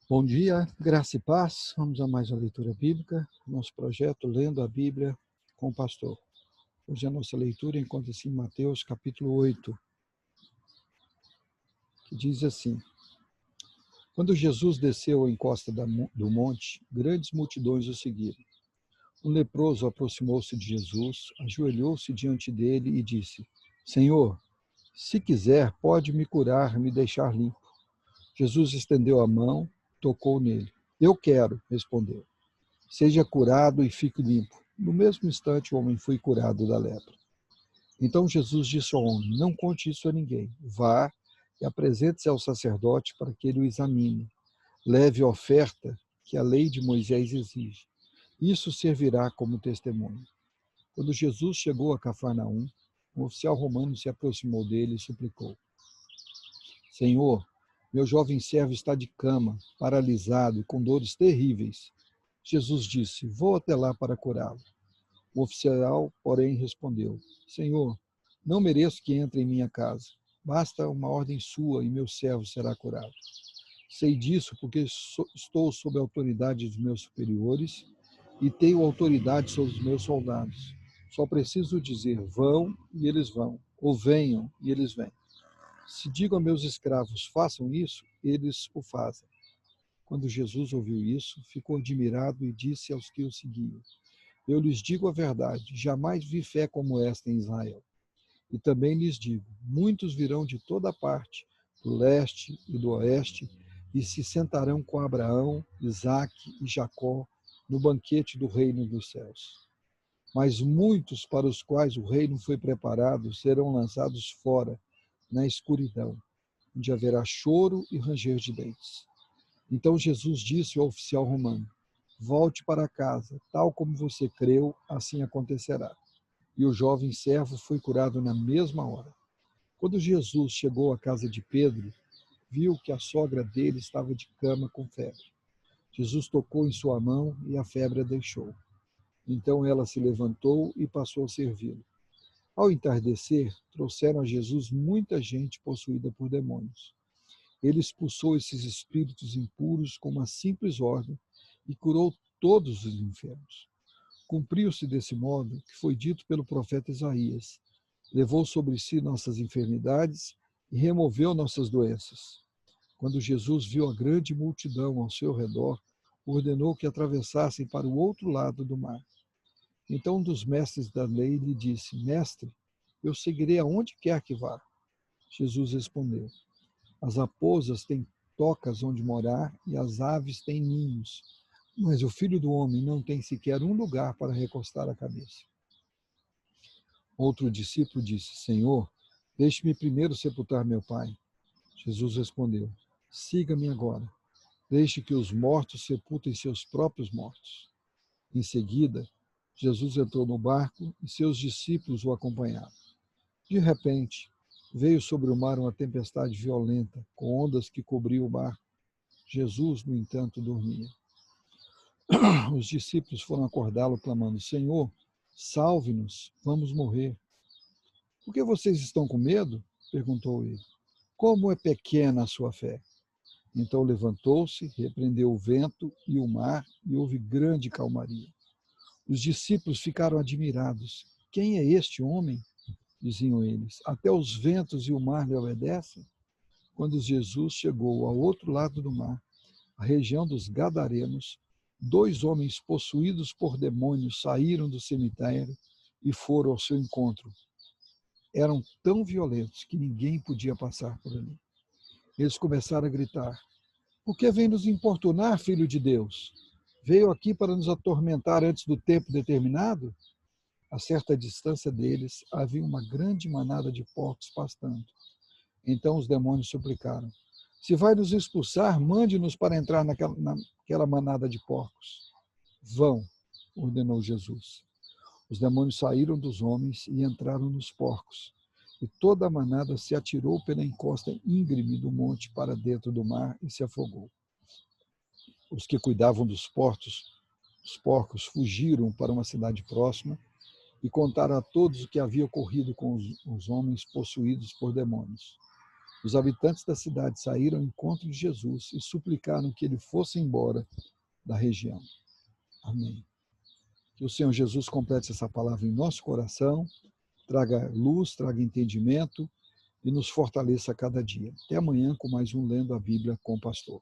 Bom dia, graça e paz. Vamos a mais uma leitura bíblica. Nosso projeto Lendo a Bíblia com o Pastor. Hoje a nossa leitura encontra-se em Mateus capítulo 8, que diz assim: Quando Jesus desceu à encosta do monte, grandes multidões o seguiram. Um leproso aproximou-se de Jesus, ajoelhou-se diante dele e disse: Senhor, se quiser, pode me curar, me deixar limpo. Jesus estendeu a mão, tocou nele. Eu quero, respondeu. Seja curado e fique limpo. No mesmo instante, o homem foi curado da lepra. Então Jesus disse ao homem: Não conte isso a ninguém. Vá e apresente-se ao sacerdote para que ele o examine. Leve a oferta que a lei de Moisés exige. Isso servirá como testemunho. Quando Jesus chegou a Cafarnaum, um oficial romano se aproximou dele e suplicou: Senhor, meu jovem servo está de cama, paralisado e com dores terríveis. Jesus disse: Vou até lá para curá-lo. O oficial, porém, respondeu: Senhor, não mereço que entre em minha casa. Basta uma ordem sua e meu servo será curado. Sei disso porque estou sob a autoridade dos meus superiores e tenho autoridade sobre os meus soldados. Só preciso dizer: vão e eles vão, ou venham e eles vêm. Se digo a meus escravos: façam isso, eles o fazem. Quando Jesus ouviu isso, ficou admirado e disse aos que o seguiam: Eu lhes digo a verdade, jamais vi fé como esta em Israel. E também lhes digo: muitos virão de toda parte, do leste e do oeste, e se sentarão com Abraão, Isaque e Jacó no banquete do reino dos céus. Mas muitos para os quais o reino foi preparado serão lançados fora, na escuridão, onde haverá choro e ranger de dentes. Então Jesus disse ao oficial romano: Volte para casa, tal como você creu, assim acontecerá. E o jovem servo foi curado na mesma hora. Quando Jesus chegou à casa de Pedro, viu que a sogra dele estava de cama com febre. Jesus tocou em sua mão e a febre a deixou. Então ela se levantou e passou a servi-lo. Ao entardecer, trouxeram a Jesus muita gente possuída por demônios. Ele expulsou esses espíritos impuros com uma simples ordem e curou todos os enfermos. Cumpriu-se desse modo que foi dito pelo profeta Isaías: levou sobre si nossas enfermidades e removeu nossas doenças. Quando Jesus viu a grande multidão ao seu redor, ordenou que atravessassem para o outro lado do mar. Então um dos mestres da lei lhe disse: Mestre, eu seguirei aonde quer que vá. Jesus respondeu: As raposas têm tocas onde morar e as aves têm ninhos, mas o Filho do Homem não tem sequer um lugar para recostar a cabeça. Outro discípulo disse: Senhor, deixe-me primeiro sepultar meu pai. Jesus respondeu: Siga-me agora. Deixe que os mortos sepultem seus próprios mortos. Em seguida, Jesus entrou no barco e seus discípulos o acompanharam. De repente, veio sobre o mar uma tempestade violenta, com ondas que cobriam o barco. Jesus, no entanto, dormia. Os discípulos foram acordá-lo, clamando: Senhor, salve-nos, vamos morrer. Por que vocês estão com medo? Perguntou ele. Como é pequena a sua fé? Então levantou-se, repreendeu o vento e o mar, e houve grande calmaria. Os discípulos ficaram admirados. Quem é este homem? Diziam eles. Até os ventos e o mar lhe obedecem? Quando Jesus chegou ao outro lado do mar, a região dos Gadarenos, dois homens possuídos por demônios saíram do cemitério e foram ao seu encontro. Eram tão violentos que ninguém podia passar por ali. Eles começaram a gritar: Por que vem nos importunar, filho de Deus? Veio aqui para nos atormentar antes do tempo determinado? A certa distância deles havia uma grande manada de porcos pastando. Então os demônios suplicaram: Se vai nos expulsar, mande-nos para entrar naquela manada de porcos. Vão, ordenou Jesus. Os demônios saíram dos homens e entraram nos porcos. E toda a manada se atirou pela encosta íngreme do monte para dentro do mar e se afogou. Os que cuidavam dos porcos fugiram para uma cidade próxima e contaram a todos o que havia ocorrido com os homens possuídos por demônios. Os habitantes da cidade saíram ao encontro de Jesus e suplicaram que ele fosse embora da região. Amém. Que o Senhor Jesus complete essa palavra em nosso coração, traga luz, traga entendimento e nos fortaleça a cada dia. Até amanhã com mais um Lendo a Bíblia com o Pastor.